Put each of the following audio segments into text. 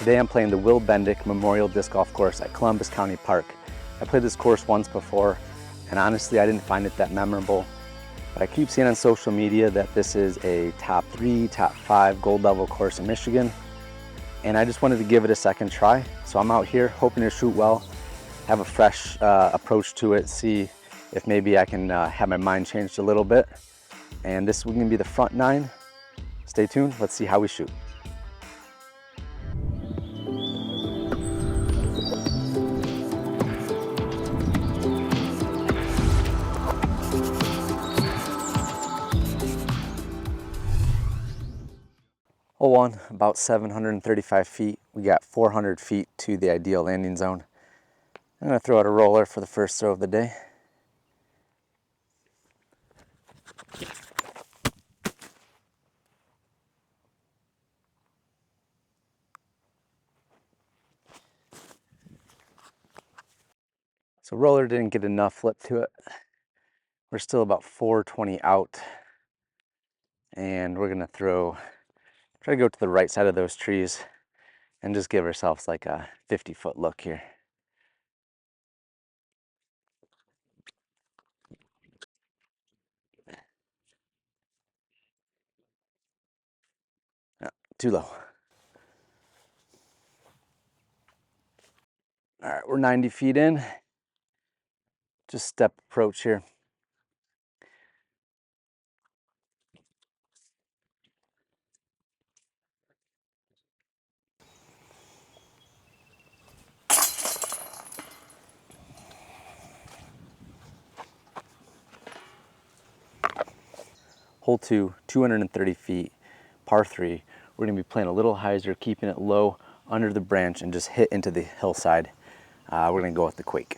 Today I'm playing the Bendik Memorial Disc Golf Course at Columbus County Park. I played this course once before, and honestly I didn't find it that memorable. But I keep seeing on social media that this is a top 3, top 5 gold level course in Michigan. And I just wanted to give it a second try. So I'm out here hoping to shoot well, have a fresh approach to it, see if maybe I can have my mind changed a little bit. And this is going to be the front 9. Stay tuned, let's see how we shoot. Hole 1, about 735 feet. We got 400 feet to the ideal landing zone. I'm going to throw out a roller for the first throw of the day. So roller didn't get enough flip to it. We're still about 420 out. And we're going to try to go to the right side of those trees and just give ourselves like a 50-foot look here. Oh, too low. All right, we're 90 feet in. Just step approach here. Hole 2, 230 feet, par 3. We're going to be playing a little hyzer, keeping it low under the branch and just hit into the hillside. We're going to go with the quake.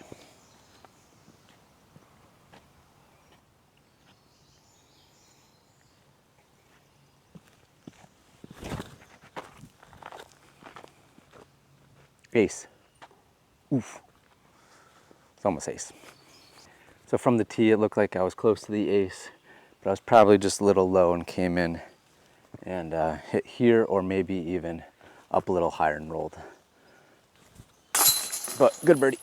Ace. Oof. It's almost ace. So from the tee, it looked like I was close to the ace, but I was probably just a little low and came in and hit here, or maybe even up a little higher and rolled. But good birdie.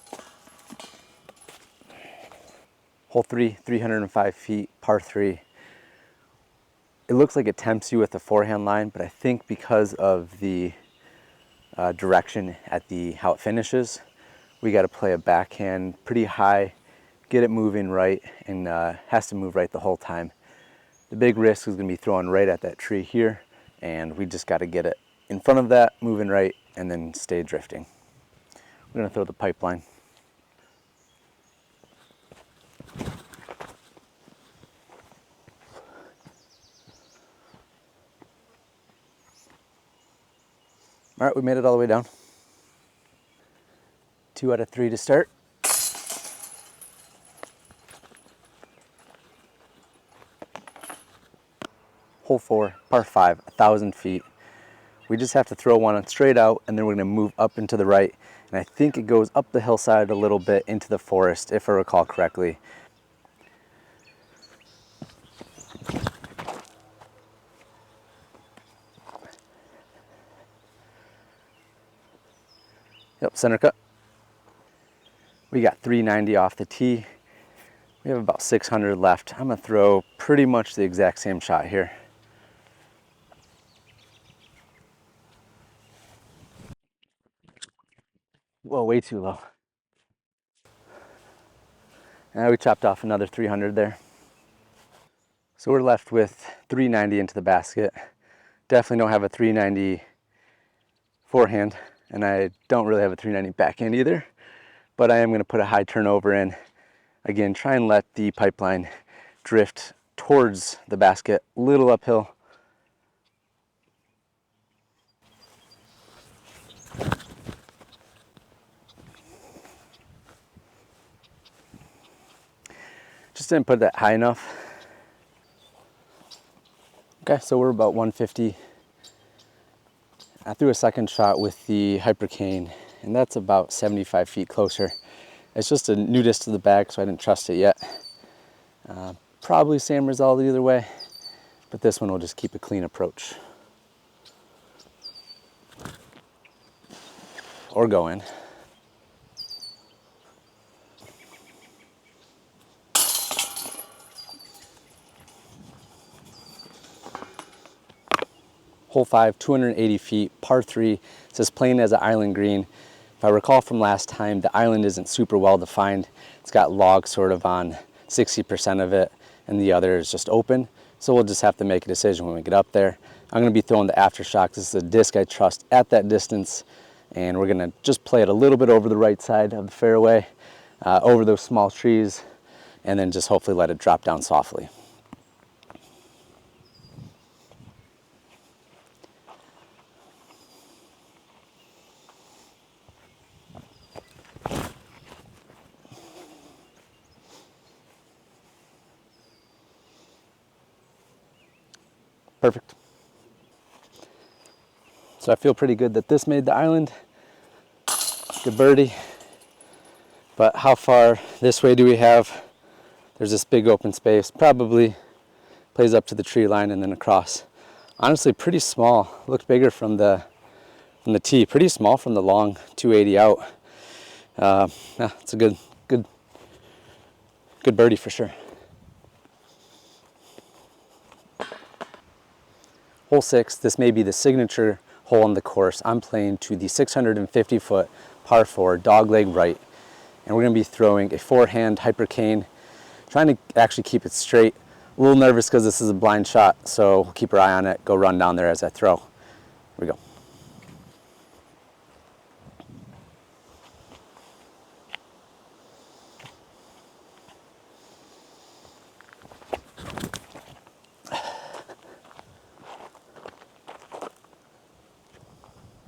Hole 3, 305 feet, par 3. It looks like it tempts you with the forehand line, but I think because of the direction at how it finishes, we got to play a backhand pretty high, get it moving right, and has to move right the whole time. The big risk is going to be throwing right at that tree here, and we just got to get it in front of that, moving right, and then stay drifting. We're going to throw the pipeline. All right, we made it all the way down. 2 out of 3 to start. Hole 4, par 5, 1,000 feet. We just have to throw one straight out, and then we're going to move up and to the right. And I think it goes up the hillside a little bit into the forest, if I recall correctly. Yep, center cut. We got 390 off the tee. We have about 600 left. I'm going to throw pretty much the exact same shot here. Whoa, way too low. And we chopped off another 300 there. So we're left with 390 into the basket. Definitely don't have a 390 forehand, and I don't really have a 390 backhand either. But I am going to put a high turnover in. Again, try and let the pipeline drift towards the basket, a little uphill. Just didn't put that high enough. Okay, so we're about 150. I threw a second shot with the hypercane, and that's about 75 feet closer. It's just a new disc to the bag, so I didn't trust it yet. Probably same result either way, but this one will just keep a clean approach. or go in. Hole 5, 280 feet, par 3. It's as plain as an island green. If I recall from last time, the island isn't super well defined. It's got logs sort of on 60% of it, and the other is just open. So we'll just have to make a decision when we get up there. I'm going to be throwing the aftershock. This is a disc I trust at that distance, and we're going to just play it a little bit over the right side of the fairway, over those small trees, and then just hopefully let it drop down softly. Perfect. So I feel pretty good that this made the island. Good birdie. But how far this way do we have? There's this big open space. Probably plays up to the tree line and then across. Honestly, pretty small. Looked bigger from the tee. Pretty small from the long 280 out. Yeah, it's a good birdie for sure. Hole 6, this may be the signature hole on the course. I'm playing to the 650-foot par 4 dogleg right, and we're going to be throwing a forehand hypercane, trying to actually keep it straight. A little nervous because this is a blind shot, so we'll keep our eye on it, go run down there as I throw. Here we go.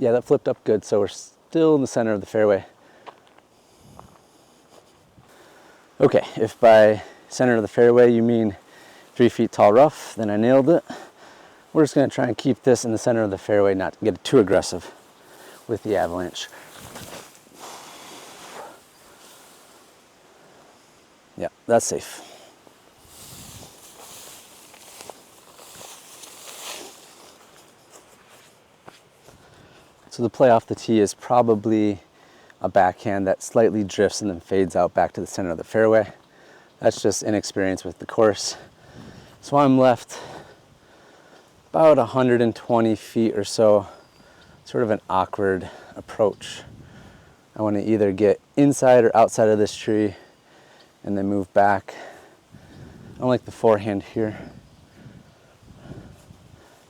Yeah, that flipped up good, so we're still in the center of the fairway. Okay, if by center of the fairway you mean 3 feet tall rough, then I nailed it. We're just gonna try and keep this in the center of the fairway, not get too aggressive with the avalanche. Yeah, that's safe. So the play off the tee is probably a backhand that slightly drifts and then fades out back to the center of the fairway. That's just inexperience with the course. So I'm left about 120 feet or so, sort of an awkward approach. I want to either get inside or outside of this tree and then move back. I don't like the forehand here.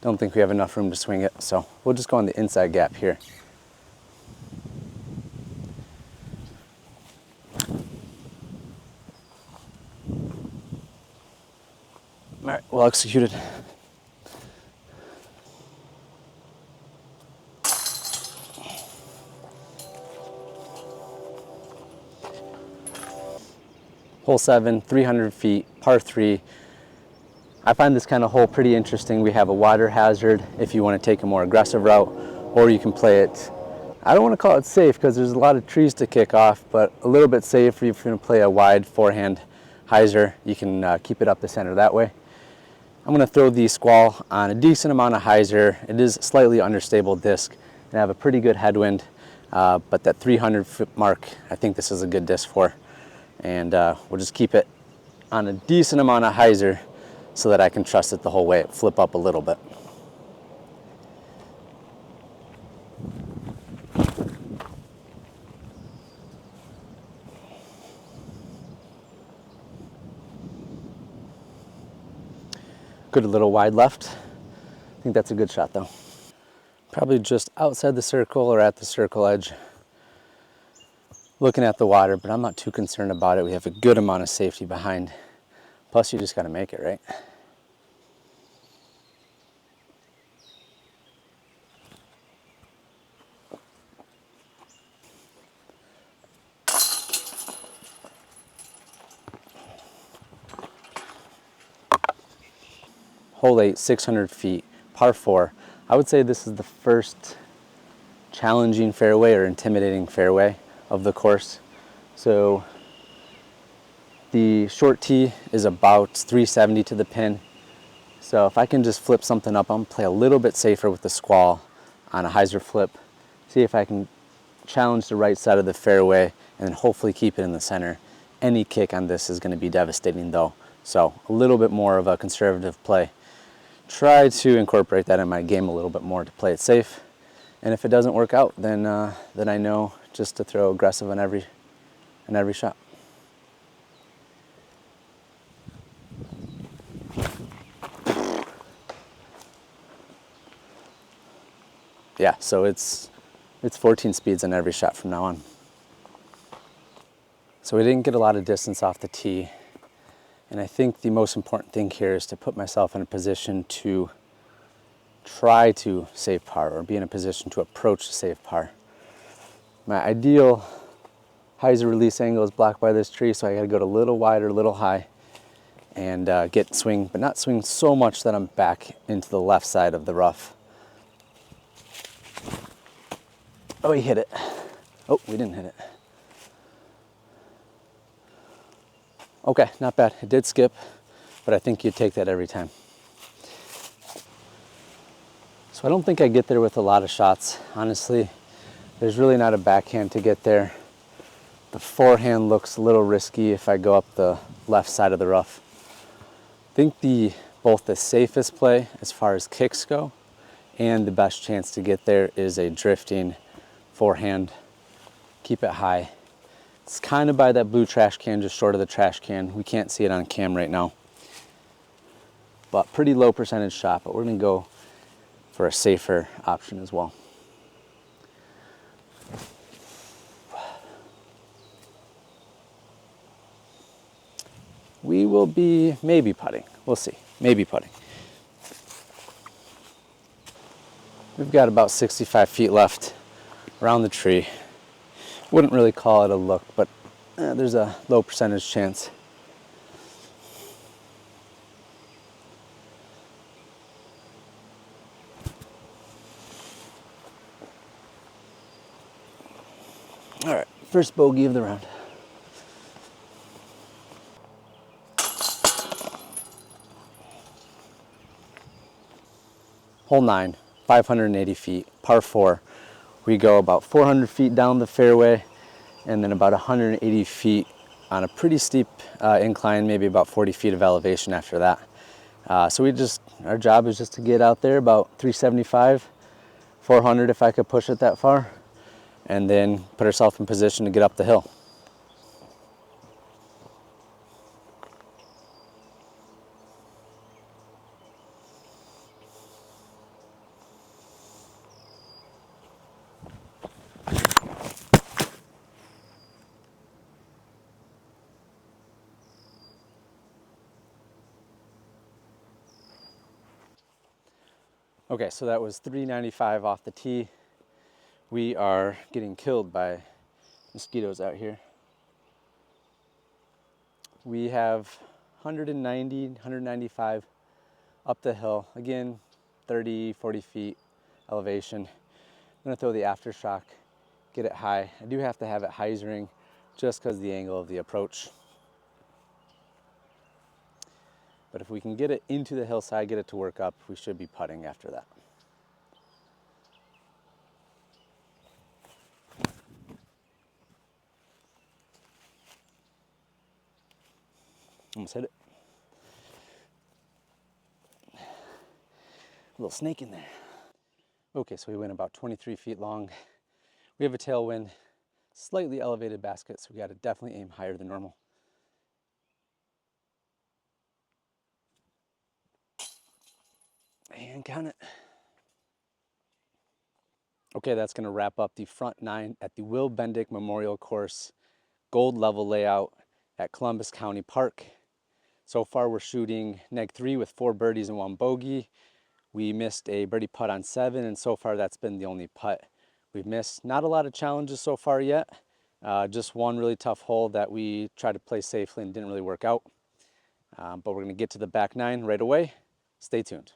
Don't think we have enough room to swing it, so we'll just go on the inside gap here. All right, well executed. Hole 7, 300 feet, par 3. I find this kind of hole pretty interesting. We have a water hazard if you want to take a more aggressive route, or you can play it, I don't want to call it safe because there's a lot of trees to kick off, but a little bit safe if you're going to play a wide forehand hyzer. You can keep it up the center that way. I'm going to throw the squall on a decent amount of hyzer. It is a slightly understable disc and I have a pretty good headwind, but that 300 foot mark, I think this is a good disc for. And we'll just keep it on a decent amount of hyzer so that I can trust it the whole way, flip up a little bit. Good little wide left. I think that's a good shot though. Probably just outside the circle or at the circle edge. Looking at the water, but I'm not too concerned about it. We have a good amount of safety behind. Plus you just gotta make it, right? Hole 8, 600 feet, par 4. I would say this is the first challenging fairway or intimidating fairway of the course. So the short tee is about 370 to the pin. So if I can just flip something up, I'm gonna play a little bit safer with the squall on a hyzer flip. See if I can challenge the right side of the fairway and hopefully keep it in the center. Any kick on this is going to be devastating though. So a little bit more of a conservative play. Try to incorporate that in my game a little bit more to play it safe. And if it doesn't work out, then I know just to throw aggressive on every shot. Yeah, so it's 14 speeds on every shot from now on. So we didn't get a lot of distance off the tee. And I think the most important thing here is to put myself in a position to try to save par or be in a position to approach to save par. My ideal hyzer release angle is blocked by this tree, so I gotta go a little wider, a little high, and get swing, but not swing so much that I'm back into the left side of the rough. Oh, he hit it. Oh, we didn't hit it. Okay, not bad. It did skip, but I think you'd take that every time. So I don't think I get there with a lot of shots. Honestly, there's really not a backhand to get there. The forehand looks a little risky if I go up the left side of the rough. I think both the safest play as far as kicks go and the best chance to get there is a drifting forehand. Keep it high. It's kind of by that blue trash can, just short of the trash can. We can't see it on cam right now. But pretty low percentage shot, but we're gonna go for a safer option as well. We will be maybe putting. We'll see. Maybe putting. We've got about 65 feet left around the tree. Wouldn't really call it a look, but there's a low percentage chance. All right, first bogey of the round. Hole 9, 580 feet, par 4. We go about 400 feet down the fairway and then about 180 feet on a pretty steep incline, maybe about 40 feet of elevation after that. So our job is just to get out there about 375, 400 if I could push it that far, and then put ourselves in position to get up the hill. Okay, so that was 395 off the tee. We are getting killed by mosquitoes out here. We have 190, 195 up the hill. Again, 30, 40 feet elevation. I'm gonna throw the aftershock, get it high. I do have to have it hyzering just because of the angle of the approach. But if we can get it into the hillside, get it to work up, we should be putting after that. Almost hit it. A little snake in there. Okay, so we went about 23 feet long. We have a tailwind, slightly elevated basket, so we gotta definitely aim higher than normal. And count it. Okay, that's gonna wrap up the front 9 at the Bendik Memorial Course gold level layout at Columbus County Park. So far we're shooting -3 with 4 birdies and 1 bogey. We missed a birdie putt on 7, and so far that's been the only putt we've missed. Not a lot of challenges so far yet. Just one really tough hole that we tried to play safely and didn't really work out. But we're gonna get to the back 9 right away. Stay tuned.